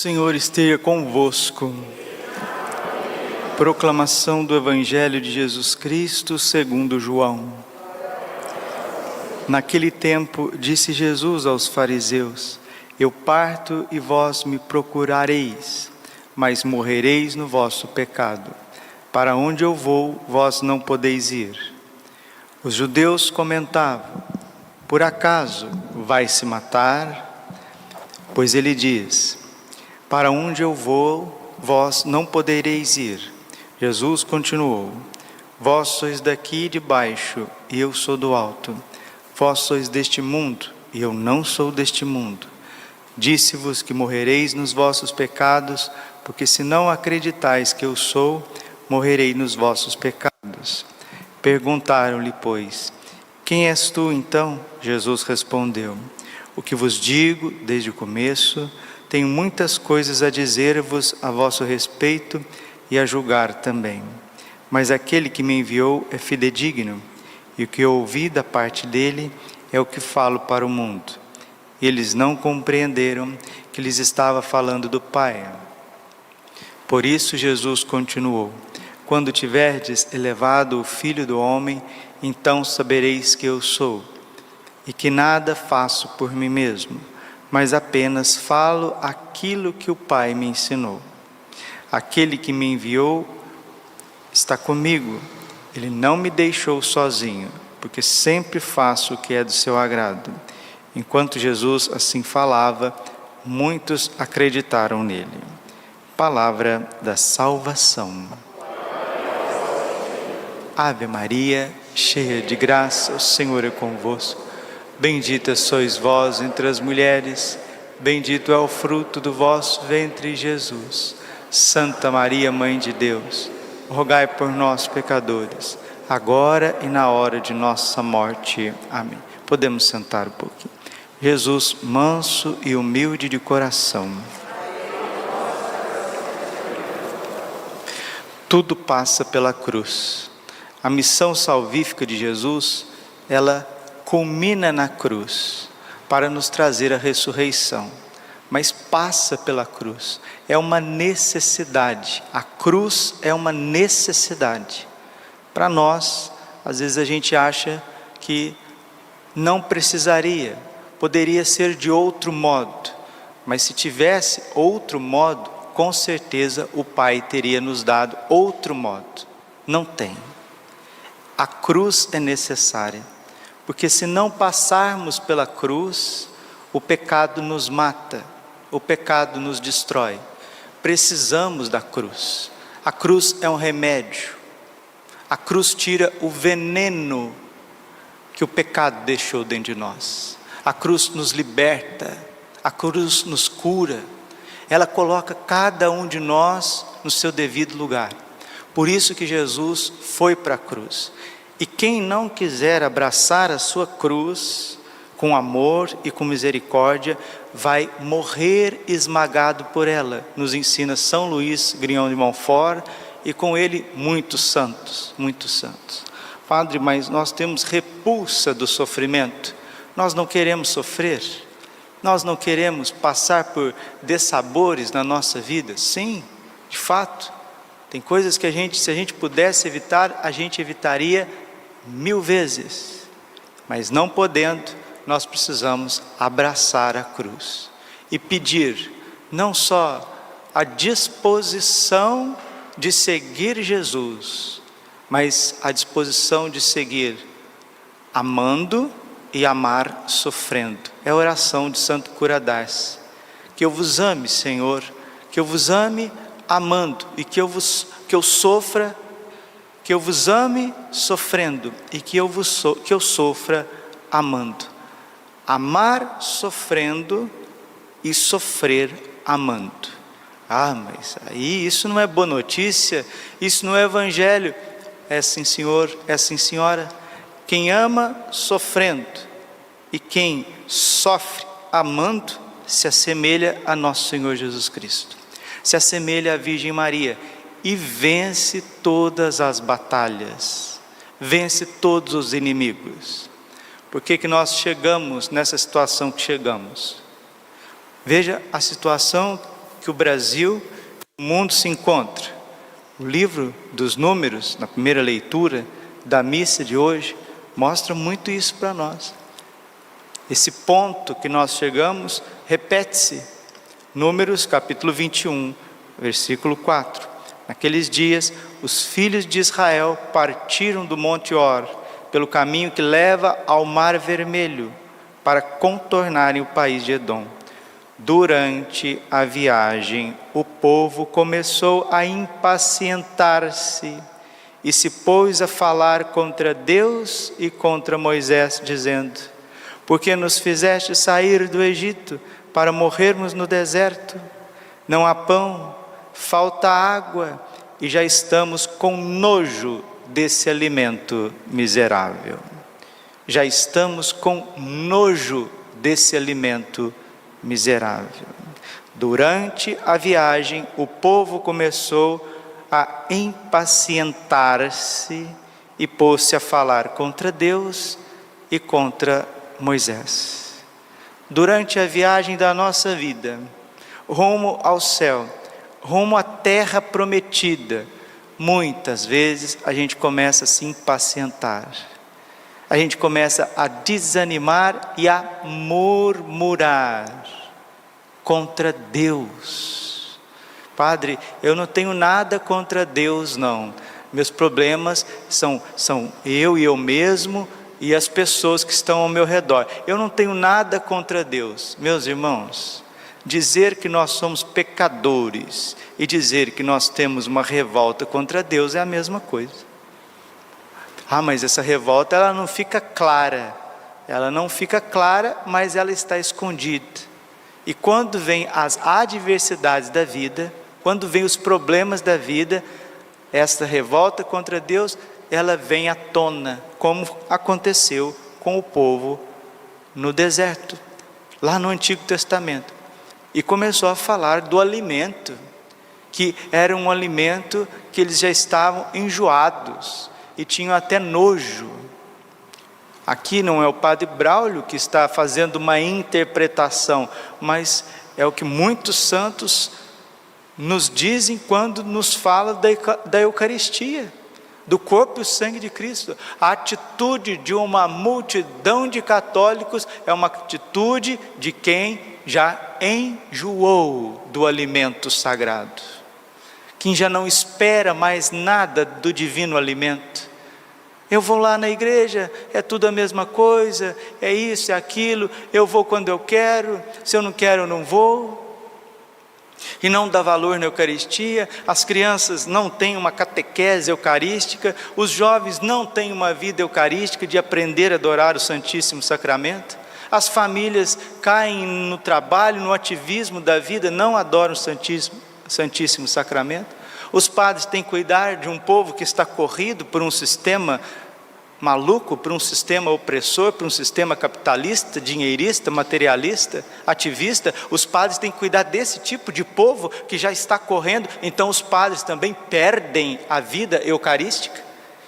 Senhor esteja convosco. Proclamação do Evangelho de Jesus Cristo segundo João. Naquele tempo disse Jesus aos fariseus: Eu parto e vós me procurareis, mas morrereis no vosso pecado. Para onde eu vou, vós não podeis ir. Os judeus comentavam: Por acaso vai se matar? Pois ele diz: Para onde eu vou, vós não podereis ir. Jesus continuou: Vós sois daqui de baixo, e eu sou do alto. Vós sois deste mundo, e eu não sou deste mundo. Disse-vos que morrereis nos vossos pecados, porque se não acreditais que eu sou, morrerei nos vossos pecados. Perguntaram-lhe, pois: Quem és tu, então? Jesus respondeu: O que vos digo desde o começo. Tenho muitas coisas a dizer-vos a vosso respeito e a julgar também. Mas aquele que me enviou é fidedigno, e o que eu ouvi da parte dele é o que falo para o mundo. Eles não compreenderam que lhes estava falando do Pai. Por isso Jesus continuou: Quando tiverdes elevado o Filho do Homem, então sabereis que eu sou, e que nada faço por mim mesmo, mas apenas falo aquilo que o Pai me ensinou. Aquele que me enviou está comigo. Ele não me deixou sozinho, porque sempre faço o que é do seu agrado. Enquanto Jesus assim falava, muitos acreditaram nele. Palavra da salvação. Ave Maria, cheia de graça, o Senhor é convosco. Bendita sois vós entre as mulheres, bendito é o fruto do vosso ventre, Jesus. Santa Maria, Mãe de Deus, rogai por nós, pecadores, agora e na hora de nossa morte. Amém. Podemos sentar um pouquinho. Jesus, manso e humilde de coração. Tudo passa pela cruz. A missão salvífica de Jesus, ela culmina na cruz para nos trazer a ressurreição, mas passa pela cruz. É uma necessidade. A cruz é uma necessidade. Para nós, às vezes a gente acha que não precisaria, poderia ser de outro modo, mas se tivesse outro modo, com certeza o Pai teria nos dado outro modo. Não tem. A cruz é necessária. Porque se não passarmos pela cruz, o pecado nos mata, o pecado nos destrói. Precisamos da cruz. A cruz é um remédio. A cruz tira o veneno que o pecado deixou dentro de nós. A cruz nos liberta, a cruz nos cura. Ela coloca cada um de nós no seu devido lugar. Por isso que Jesus foi para a cruz. E quem não quiser abraçar a sua cruz com amor e com misericórdia, vai morrer esmagado por ela. Nos ensina São Luís Grignon de Montfort e com ele muitos santos, muitos santos. Padre, mas nós temos repulsa do sofrimento. Nós não queremos sofrer. Nós não queremos passar por dessabores na nossa vida. Sim, de fato. Tem coisas que se a gente pudesse evitar, a gente evitaria 1000 vezes, mas não podendo, nós precisamos abraçar a cruz e pedir não só a disposição de seguir Jesus, mas a disposição de seguir amando e amar sofrendo. É a oração de Santo Curadars. Que eu vos ame, Senhor, que eu vos ame amando e que eu sofra, que eu vos ame sofrendo e que eu sofra amando. Amar sofrendo e sofrer amando. Ah, mas aí isso não é boa notícia, isso não é evangelho. É sim, senhor, é sim, senhora. Quem ama sofrendo e quem sofre amando se assemelha a nosso Senhor Jesus Cristo. Se assemelha à Virgem Maria. E vence todas as batalhas, vence todos os inimigos. Por que nós chegamos nessa situação que chegamos? Veja a situação que o Brasil, o mundo se encontra. O livro dos Números, na primeira leitura da missa de hoje, mostra muito isso para nós. Esse ponto que nós chegamos repete-se. Números capítulo 21, versículo 4. Naqueles dias, os filhos de Israel partiram do Monte Hor, pelo caminho que leva ao Mar Vermelho, para contornarem o país de Edom. Durante a viagem, o povo começou a impacientar-se e se pôs a falar contra Deus e contra Moisés, dizendo: porque nos fizeste sair do Egito para morrermos no deserto? Não há pão, falta água, e já estamos com nojo desse alimento miserável. Já estamos com nojo desse alimento miserável. Durante a viagem, o povo começou a impacientar-se e pôs-se a falar contra Deus e contra Moisés. Durante a viagem da nossa vida, rumo ao céu, rumo à terra prometida, muitas vezes a gente começa a se impacientar, a gente começa a desanimar e a murmurar contra Deus. Padre, eu não tenho nada contra Deus não, meus problemas são eu e eu mesmo e as pessoas que estão ao meu redor. Eu não tenho nada contra Deus. Meus irmãos, dizer que nós somos pecadores e dizer que nós temos uma revolta contra Deus é a mesma coisa. Mas essa revolta ela não fica clara. Ela não fica clara, mas ela está escondida. E quando vem as adversidades da vida, quando vem os problemas da vida, essa revolta contra Deus, ela vem à tona, como aconteceu com o povo no deserto, lá no Antigo Testamento. E começou a falar do alimento, que era um alimento que eles já estavam enjoados e tinham até nojo. Aqui não é o Padre Braulio que está fazendo uma interpretação, mas é o que muitos santos nos dizem quando nos falam da Eucaristia, do corpo e o sangue de Cristo. A atitude de uma multidão de católicos é uma atitude de quem já enjoou do alimento sagrado, quem já não espera mais nada do divino alimento. Eu vou lá na igreja, é tudo a mesma coisa, é isso, é aquilo, eu vou quando eu quero, se eu não quero eu não vou. E não dá valor na Eucaristia, as crianças não têm uma catequese eucarística, os jovens não têm uma vida eucarística de aprender a adorar o Santíssimo Sacramento, as famílias caem no trabalho, no ativismo da vida, não adoram o Santíssimo Sacramento. Os padres têm que cuidar de um povo que está corrido por um sistema maluco, por um sistema opressor, por um sistema capitalista, dinheirista, materialista, ativista. Os padres têm que cuidar desse tipo de povo que já está correndo. Então os padres também perdem a vida eucarística.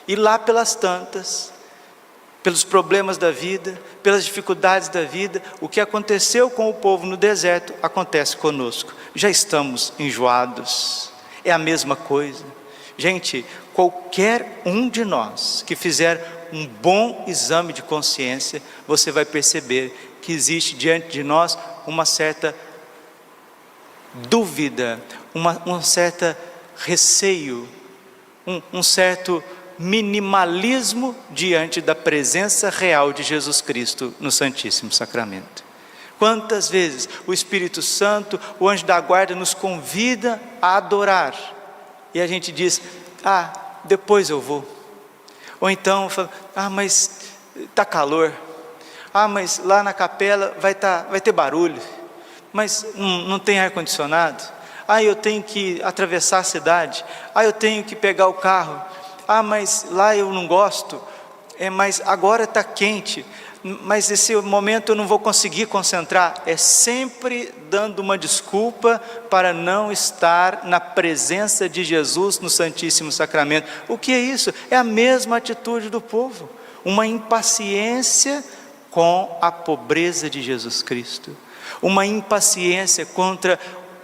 E lá pelas tantas, pelos problemas da vida, pelas dificuldades da vida, o que aconteceu com o povo no deserto acontece conosco. Já estamos enjoados. É a mesma coisa. Gente, qualquer um de nós que fizer um bom exame de consciência, você vai perceber que existe diante de nós uma certa dúvida, um certo receio, um certo minimalismo diante da presença real de Jesus Cristo no Santíssimo Sacramento. Quantas vezes o Espírito Santo, o anjo da guarda nos convida a adorar, e a gente diz, depois eu vou. Ou então, mas está calor, mas lá na capela vai ter barulho, mas não tem ar-condicionado, eu tenho que atravessar a cidade, eu tenho que pegar o carro, mas lá eu não gosto, mas agora está quente, mas esse momento eu não vou conseguir concentrar. É sempre dando uma desculpa para não estar na presença de Jesus no Santíssimo Sacramento. O que é isso? É a mesma atitude do povo, uma impaciência com a pobreza de Jesus Cristo, uma impaciência contra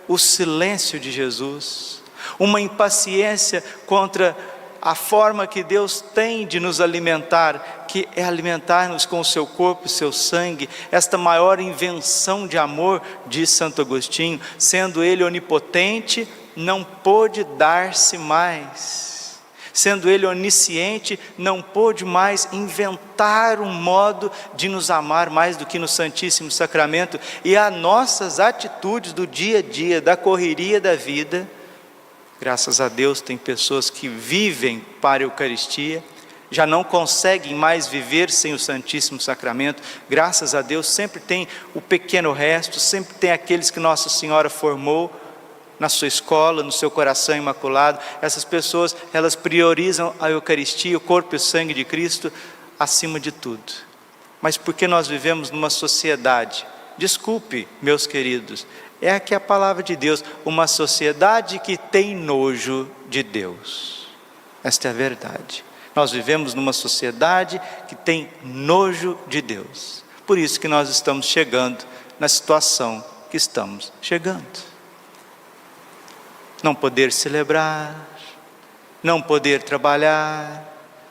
o silêncio de Jesus, uma impaciência contra a forma que Deus tem de nos alimentar, que é alimentar-nos com o seu corpo e seu sangue, esta maior invenção de amor, diz Santo Agostinho, sendo Ele onipotente, não pôde dar-se mais, sendo Ele onisciente, não pôde mais inventar um modo de nos amar mais do que no Santíssimo Sacramento, e as nossas atitudes do dia a dia, da correria da vida, graças a Deus tem pessoas que vivem para a Eucaristia, já não conseguem mais viver sem o Santíssimo Sacramento, graças a Deus sempre tem o pequeno resto, sempre tem aqueles que Nossa Senhora formou na sua escola, no seu coração imaculado. Essas pessoas, elas priorizam a Eucaristia, o corpo e o sangue de Cristo, acima de tudo. Mas porque nós vivemos numa sociedade, desculpe meus queridos, é aqui a palavra de Deus, uma sociedade que tem nojo de Deus. Esta é a verdade. Nós vivemos numa sociedade que tem nojo de Deus. Por isso que nós estamos chegando na situação que estamos chegando. Não poder celebrar, não poder trabalhar,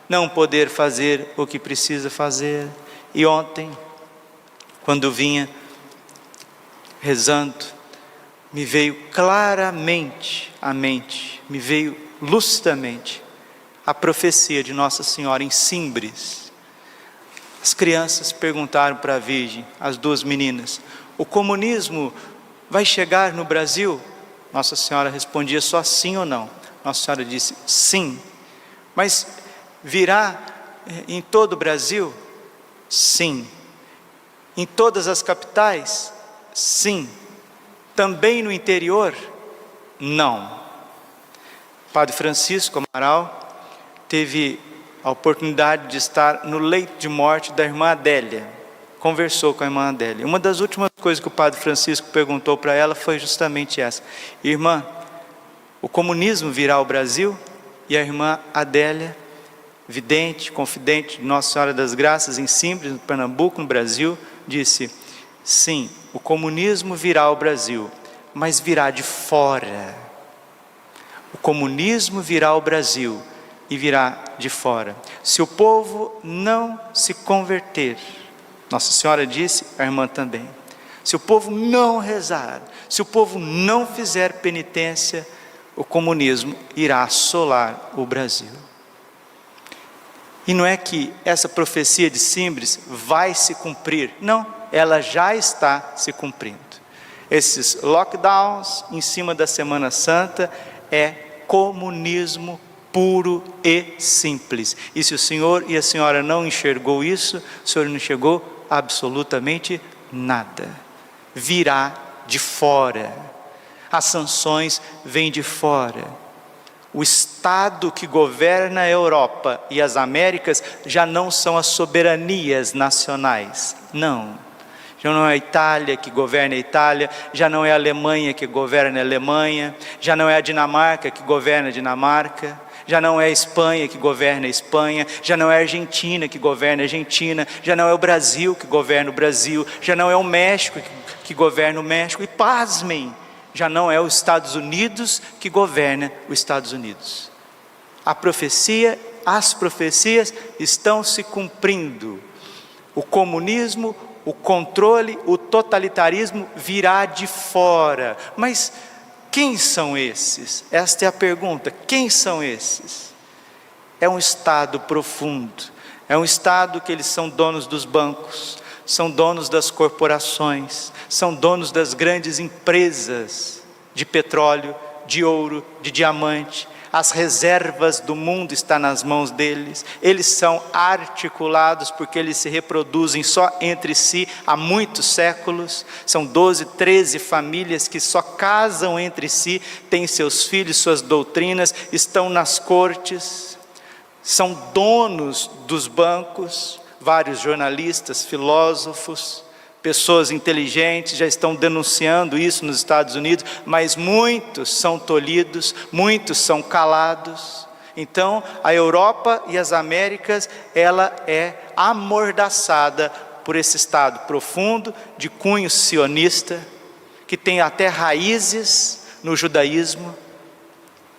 não poder fazer o que precisa fazer. E ontem, quando vinha rezando, me veio claramente à mente, me veio lucidamente a profecia de Nossa Senhora em Simbres. As crianças perguntaram para a Virgem, as duas meninas, o comunismo vai chegar no Brasil? Nossa Senhora respondia só sim ou não. Nossa Senhora disse sim. Mas virá em todo o Brasil? Sim. Em todas as capitais? Sim. Também no interior? Não. Padre Francisco Amaral teve a oportunidade de estar no leito de morte da irmã Adélia. Conversou com a irmã Adélia. Uma das últimas coisas que o Padre Francisco perguntou para ela foi justamente essa: irmã, o comunismo virá ao Brasil? E a irmã Adélia, vidente, confidente de Nossa Senhora das Graças em Simbres, no Pernambuco, no Brasil, disse: sim, o comunismo virá ao Brasil, mas virá de fora. O comunismo virá ao Brasil e virá de fora. Se o povo não se converter, Nossa Senhora disse, a irmã também, se o povo não rezar, se o povo não fizer penitência, o comunismo irá assolar o Brasil. E não é que essa profecia de Simbres vai se cumprir, não, ela já está se cumprindo. Esses lockdowns em cima da Semana Santa é comunismo puro e simples. E se o senhor e a senhora não enxergou isso, o senhor não enxergou absolutamente nada. Virá de fora. As sanções vêm de fora. O Estado que governa a Europa e as Américas já não são as soberanias nacionais. Não. Já não é a Itália que governa a Itália, já não é a Alemanha que governa a Alemanha, já não é a Dinamarca que governa a Dinamarca, já não é a Espanha que governa a Espanha, já não é a Argentina que governa a Argentina, já não é o Brasil que governa o Brasil, já não é o México que governa o México, e pasmem, já não é os Estados Unidos que governa os Estados Unidos. As profecias estão se cumprindo. O comunismo, o controle, o totalitarismo virá de fora. Mas quem são esses? Esta é a pergunta. Quem são esses? É um Estado profundo. É um Estado que eles são donos dos bancos, são donos das corporações, são donos das grandes empresas de petróleo, de ouro, de diamante. As reservas do mundo estão nas mãos deles. Eles são articulados porque eles se reproduzem só entre si há muitos séculos. São 12, 13 famílias que só casam entre si, têm seus filhos, suas doutrinas, estão nas cortes, são donos dos bancos. Vários jornalistas, filósofos, pessoas inteligentes já estão denunciando isso nos Estados Unidos, mas muitos são tolhidos, muitos são calados. Então a Europa e as Américas, ela é amordaçada por esse Estado profundo, de cunho sionista, que têm até raízes no judaísmo,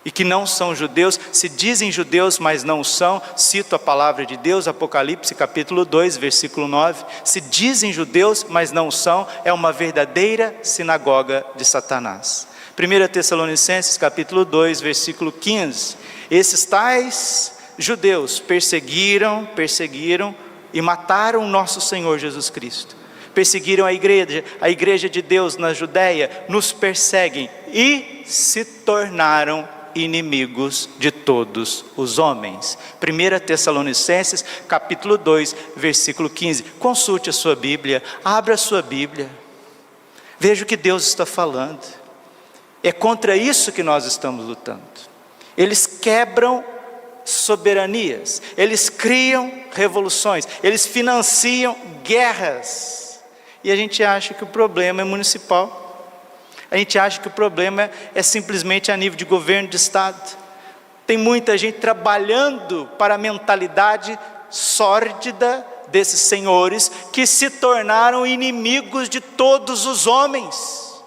e que não são judeus, se dizem judeus, mas não são. Cito a palavra de Deus, Apocalipse capítulo 2, versículo 9. Se dizem judeus, mas não são, é uma verdadeira sinagoga de Satanás. 1 Tessalonicenses capítulo 2, versículo 15. Esses tais judeus perseguiram e mataram o nosso Senhor Jesus Cristo. Perseguiram a igreja de Deus na Judéia, nos perseguem e se tornaram inimigos de todos os homens. 1 Tessalonicenses capítulo 2, versículo 15. Consulte a sua Bíblia, abra a sua Bíblia, veja o que Deus está falando. É contra isso que nós estamos lutando. Eles quebram soberanias, eles criam revoluções, eles financiam guerras, e a gente acha que o problema é municipal. A gente acha que o problema é simplesmente a nível de governo de estado. Tem muita gente trabalhando para a mentalidade sórdida desses senhores, que se tornaram inimigos de todos os homens.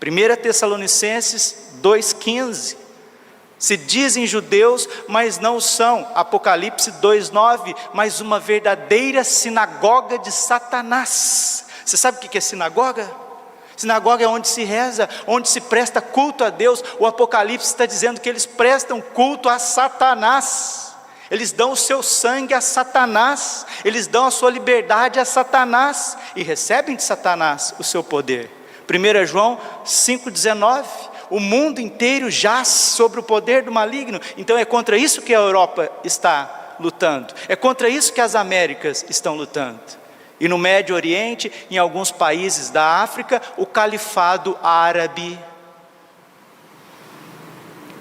1 Tessalonicenses 2,15. Se dizem judeus, mas não são. Apocalipse 2,9. Mas uma verdadeira sinagoga de Satanás. Você sabe o que é sinagoga? Sinagoga é onde se reza, onde se presta culto a Deus. O Apocalipse está dizendo que eles prestam culto a Satanás. Eles dão o seu sangue a Satanás. Eles dão a sua liberdade a Satanás. E recebem de Satanás o seu poder. 1 João 5,19. O mundo inteiro jaz sobre o poder do maligno. Então é contra isso que a Europa está lutando. É contra isso que as Américas estão lutando. E no Médio Oriente, em alguns países da África, o califado árabe.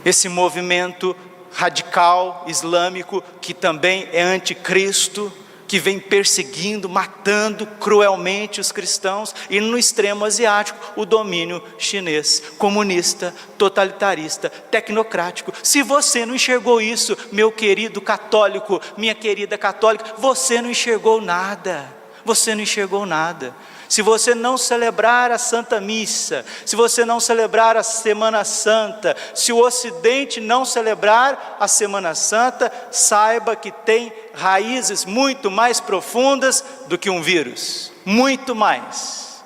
Esse movimento radical islâmico, que também é anticristo, que vem perseguindo, matando cruelmente os cristãos. E no extremo asiático, o domínio chinês, comunista, totalitarista, tecnocrático. Se você não enxergou isso, meu querido católico, minha querida católica, você não enxergou nada. Você não enxergou nada. Se você não celebrar a Santa Missa, se você não celebrar a Semana Santa, se o Ocidente não celebrar a Semana Santa, saiba que tem raízes muito mais profundas do que um vírus, muito mais.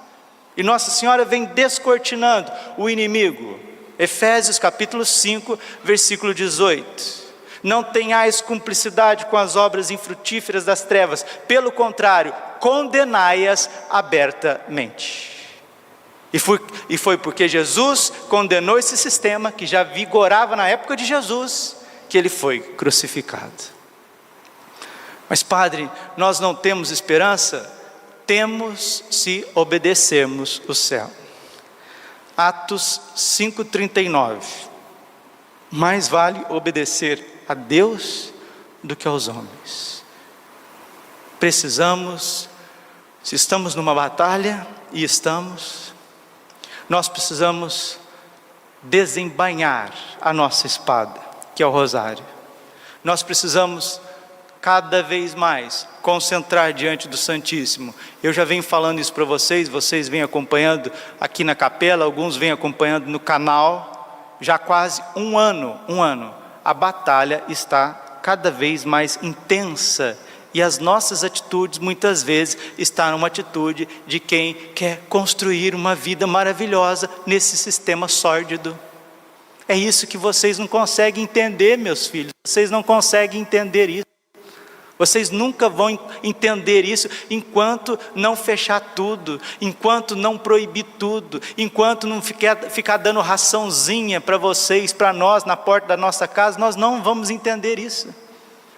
E Nossa Senhora vem descortinando o inimigo. Efésios capítulo 5, versículo 18. Não tenhais cumplicidade com as obras infrutíferas das trevas, pelo contrário, condenai-as abertamente. E foi porque Jesus condenou esse sistema, que já vigorava na época de Jesus, que ele foi crucificado. Mas Padre, nós não temos esperança? Temos, se obedecermos o céu. Atos 5,39. Mais vale obedecer a Deus do que aos homens. Precisamos, se estamos numa batalha, e estamos, nós precisamos desembainhar a nossa espada, que é o rosário. Nós precisamos cada vez mais concentrar diante do Santíssimo. Eu já venho falando isso para vocês, vocês vêm acompanhando aqui na capela, alguns vêm acompanhando no canal, já quase um ano. A batalha está cada vez mais intensa, e as nossas atitudes muitas vezes estão numa atitude de quem quer construir uma vida maravilhosa nesse sistema sórdido. É isso que vocês não conseguem entender, meus filhos. Vocês não conseguem entender isso. Vocês nunca vão entender isso enquanto não fechar tudo, enquanto não proibir tudo, enquanto não ficar dando raçãozinha para vocês, para nós, na porta da nossa casa. Nós não vamos entender isso.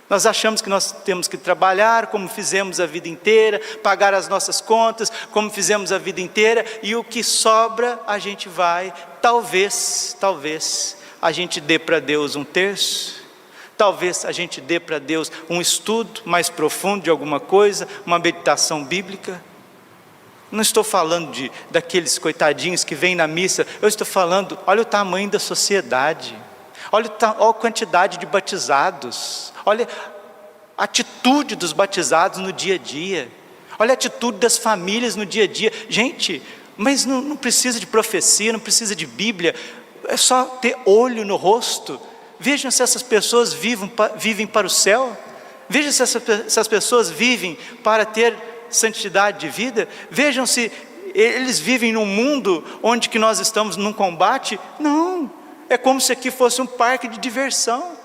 Nós achamos que nós temos que trabalhar como fizemos a vida inteira, pagar as nossas contas como fizemos a vida inteira, e o que sobra a gente vai, talvez a gente dê para Deus 1/3, talvez a gente dê para Deus um estudo mais profundo de alguma coisa, uma meditação bíblica. Não estou falando daqueles coitadinhos que vêm na missa, eu estou falando, olha o tamanho da sociedade, olha a quantidade de batizados, olha a atitude dos batizados no dia a dia, olha a atitude das famílias no dia a dia. Gente, Mas não precisa de profecia, não precisa de Bíblia, é só ter olho no rosto. Vejam se essas pessoas vivem para o céu. Vejam se essas pessoas vivem para ter santidade de vida. Vejam se eles vivem num mundo onde que nós estamos num combate. Não, é como se aqui fosse um parque de diversão.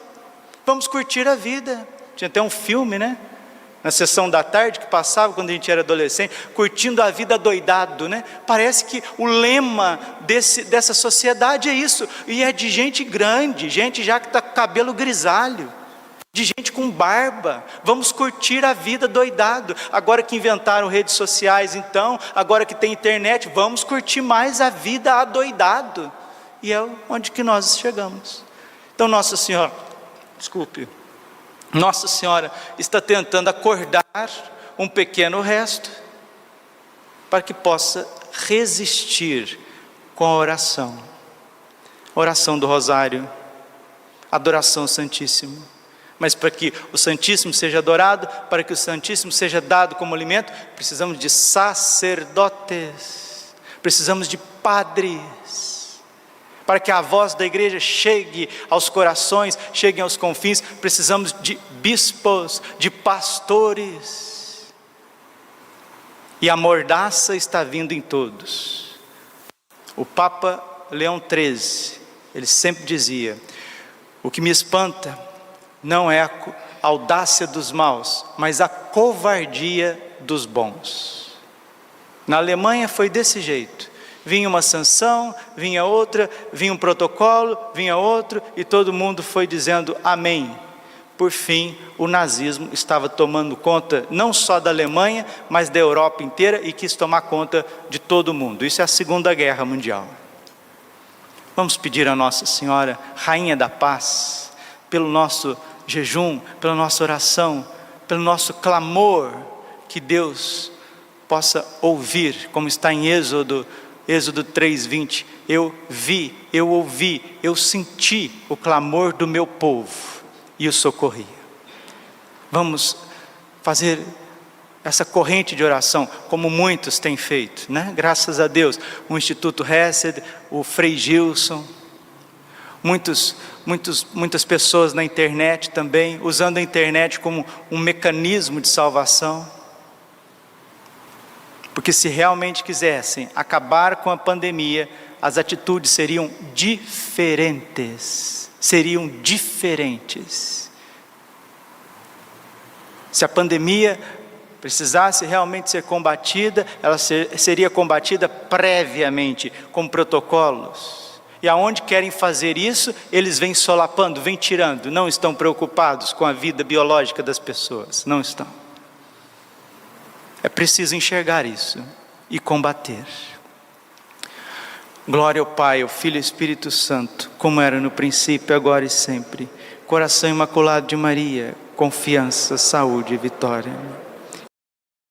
Vamos curtir a vida. Tinha até um filme, né? Na sessão da tarde que passava quando a gente era adolescente, curtindo a vida doidado, né? Parece que o lema dessa sociedade é isso, e é de gente grande, gente já que está com cabelo grisalho, de gente com barba. Vamos curtir a vida doidado. Agora que inventaram redes sociais, então, agora que tem internet, vamos curtir mais a vida adoidado. E é onde que nós chegamos. Então Nossa Senhora está tentando acordar um pequeno resto, para que possa resistir com a oração do rosário, adoração ao Santíssimo. Mas para que o Santíssimo seja adorado, para que o Santíssimo seja dado como alimento, precisamos de sacerdotes, precisamos de padres, para que a voz da igreja chegue aos corações, chegue aos confins. Precisamos de bispos, de pastores, e a mordaça está vindo em todos. O Papa Leão XIII, ele sempre dizia: o que me espanta não é a audácia dos maus, mas a covardia dos bons. Na Alemanha foi desse jeito. Vinha uma sanção, vinha outra, vinha um protocolo, vinha outro, e todo mundo foi dizendo amém. Por fim, o nazismo estava tomando conta não só da Alemanha, mas da Europa inteira, e quis tomar conta de todo mundo. Isso é a Segunda Guerra Mundial. Vamos pedir a Nossa Senhora, Rainha da Paz, pelo nosso jejum, pela nossa oração, pelo nosso clamor, que Deus possa ouvir, como está em Êxodo 3:20, eu vi, eu ouvi, eu senti o clamor do meu povo e o socorri. Vamos fazer essa corrente de oração, como muitos têm feito, né? Graças a Deus, o Instituto Hesed, o Frei Gilson, muitas pessoas na internet também, usando a internet como um mecanismo de salvação. Porque se realmente quisessem acabar com a pandemia, as atitudes seriam diferentes. Se a pandemia precisasse realmente ser combatida, ela seria combatida previamente, com protocolos. E aonde querem fazer isso, eles vêm solapando, vêm tirando, não estão preocupados com a vida biológica das pessoas, não estão. É preciso enxergar isso e combater. Glória ao Pai, ao Filho e ao Espírito Santo, como era no princípio, agora e sempre. Coração imaculado de Maria, confiança, saúde e vitória.